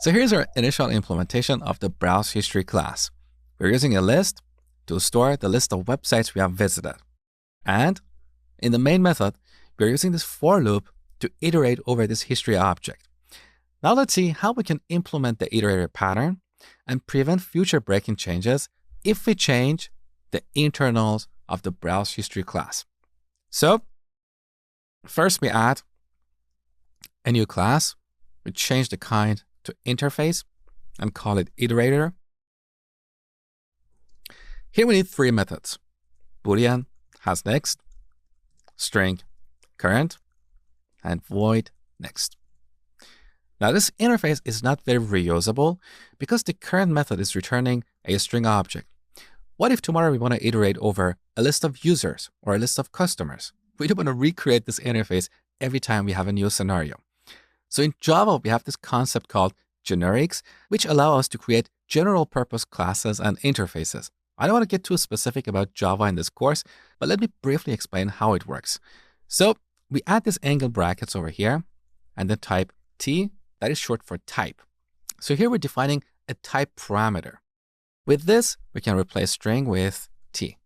So here's our initial implementation of the browse history class. We're using a list to store the list of websites we have visited. And in the main method, we're using this for loop to iterate over this history object. Now let's see how we can implement the iterator pattern and prevent future breaking changes if we change the internals of the browse history class. So first we add a new class. We change the kind to interface and call it Iterator. Here we need three methods: boolean, hasNext, string, current, and void next. Now this interface is not very reusable because the current method is returning a string object. What if tomorrow we want to iterate over a list of users or a list of customers? We don't want to recreate this interface every time we have a new scenario. So in Java, we have this concept called generics, which allow us to create general purpose classes and interfaces. I don't want to get too specific about Java in this course, but let me briefly explain how it works. So we add these angle brackets over here and then type T, that is short for type. So here we're defining a type parameter. With this, we can replace string with T.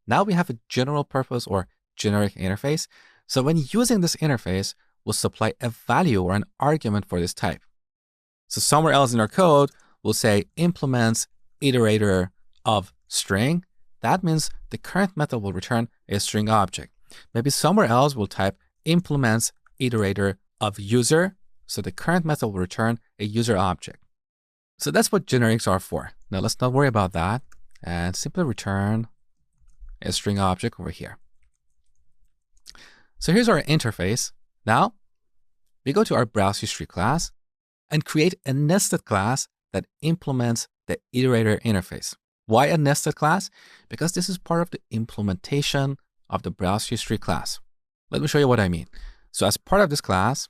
Now we have a general purpose or generic interface. So when using this interface, we'll supply a value or an argument for this type. So somewhere else in our code, we'll say implements iterator of string. That means the current method will return a string object. Maybe somewhere else we'll type implements iterator of user. So the current method will return a user object. So that's what generics are for. Now let's not worry about that and simply return a string object over here. So here's our interface. Now we go to our browse history class and create a nested class that implements the iterator interface. Why a nested class? Because this is part of the implementation of the browse history class. Let me show you what I mean. So as part of this class,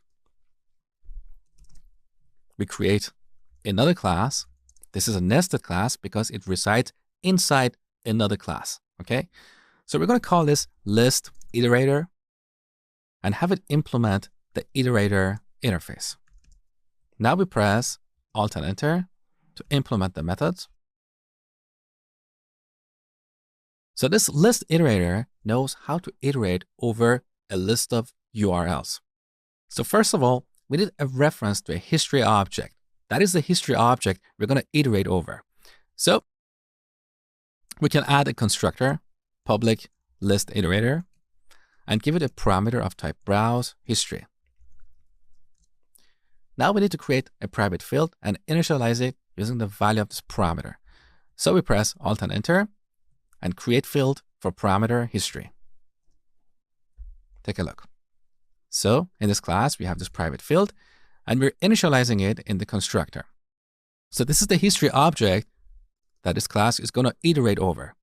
we create another class. This is a nested class because it resides inside another class. Okay. So we're going to call this list iterator and have it implement the iterator interface. Now we press Alt and Enter to implement the methods. So this list iterator knows how to iterate over a list of URLs. So first of all, we need a reference to a history object. That is the history object we're going to iterate over. So we can add a constructor, public list iterator, and give it a parameter of type browse history. Now we need to create a private field and initialize it using the value of this parameter. So we press Alt and Enter and create field for parameter history. Take a look. So in this class, we have this private field and we're initializing it in the constructor. So this is the history object that this class is going to iterate over.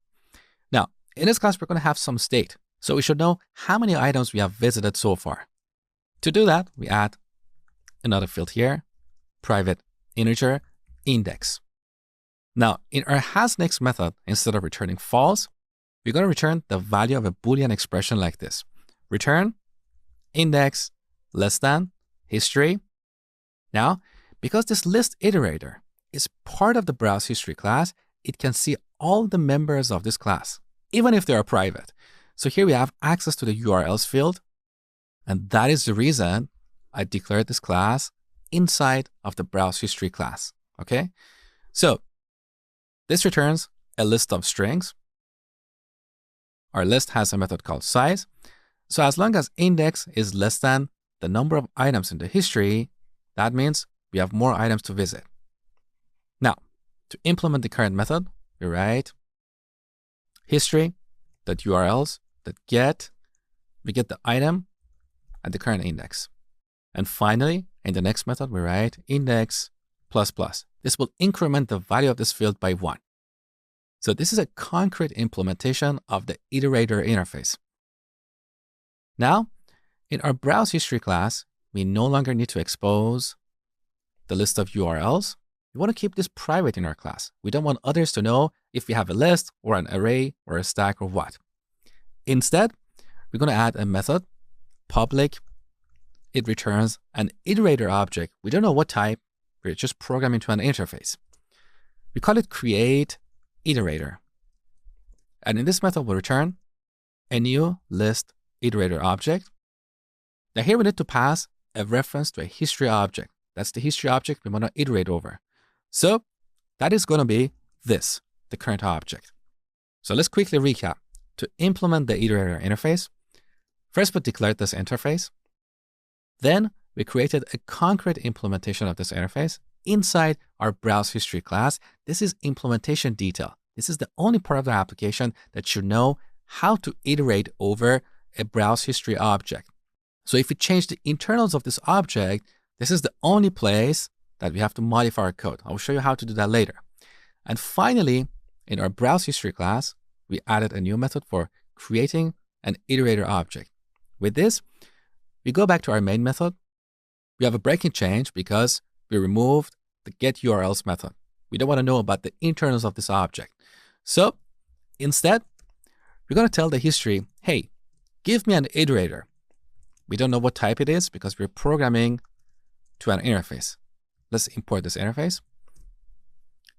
Now, in this class, we're going to have some state. So we should know how many items we have visited so far. To do that, we add another field here, private integer index. Now, in our hasNext method, instead of returning false, we're going to return the value of a Boolean expression like this. Return index less than history. Now, because this list iterator is part of the browse history class, it can see all the members of this class, even if they are private. So here we have access to the URLs field. And that is the reason I declared this class inside of the browse history class. Okay. So this returns a list of strings. Our list has a method called size. So as long as index is less than the number of items in the history, that means we have more items to visit. Now, to implement the current method, we write history.urls.get. We get the item at the current index. And finally, in the next method, we write index plus plus. This will increment the value of this field by 1. So this is a concrete implementation of the iterator interface. Now, in our browse history class, we no longer need to expose the list of URLs. We want to keep this private in our class. We don't want others to know if we have a list or an array or a stack or what. Instead, we're going to add a method, public. It returns an iterator object. We don't know what type. We're just programming to an interface. We call it create iterator. And in this method, we'll return a new list iterator object. Now here we need to pass a reference to a history object. That's the history object we want to iterate over. So that is going to be this, the current object. So let's quickly recap. To implement the iterator interface, first we declared this interface. Then we created a concrete implementation of this interface inside our browse history class. This is implementation detail. This is the only part of the application that should know how to iterate over a browse history object. So if we change the internals of this object, this is the only place that we have to modify our code. I'll show you how to do that later. And finally, in our browse history class, we added a new method for creating an iterator object. With this, we go back to our main method. We have a breaking change because we removed the getURLs method. We don't want to know about the internals of this object. So instead, we're going to tell the history, hey, give me an iterator. We don't know what type it is because we're programming to an interface. Let's import this interface.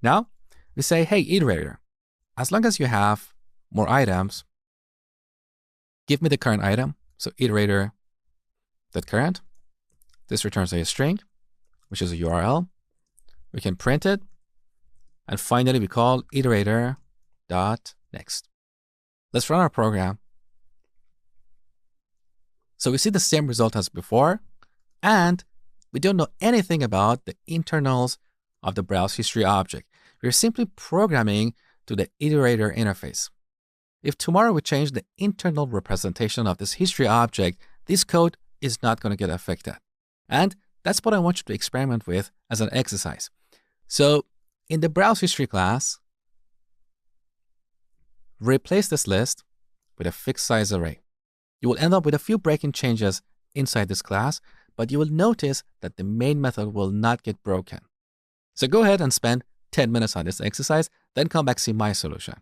Now we say, hey, iterator, as long as you have more items, give me the current item. So iterator.current. This returns a string, which is a URL. We can print it. And finally, we call iterator.next. Let's run our program. So we see the same result as before, and we don't know anything about the internals of the browse history object. We're simply programming to the iterator interface. If tomorrow we change the internal representation of this history object, this code is not going to get affected. And that's what I want you to experiment with as an exercise. So in the browse history class, replace this list with a fixed size array. You will end up with a few breaking changes inside this class, but you will notice that the main method will not get broken. So go ahead and spend 10 minutes on this exercise, then come back see my solution.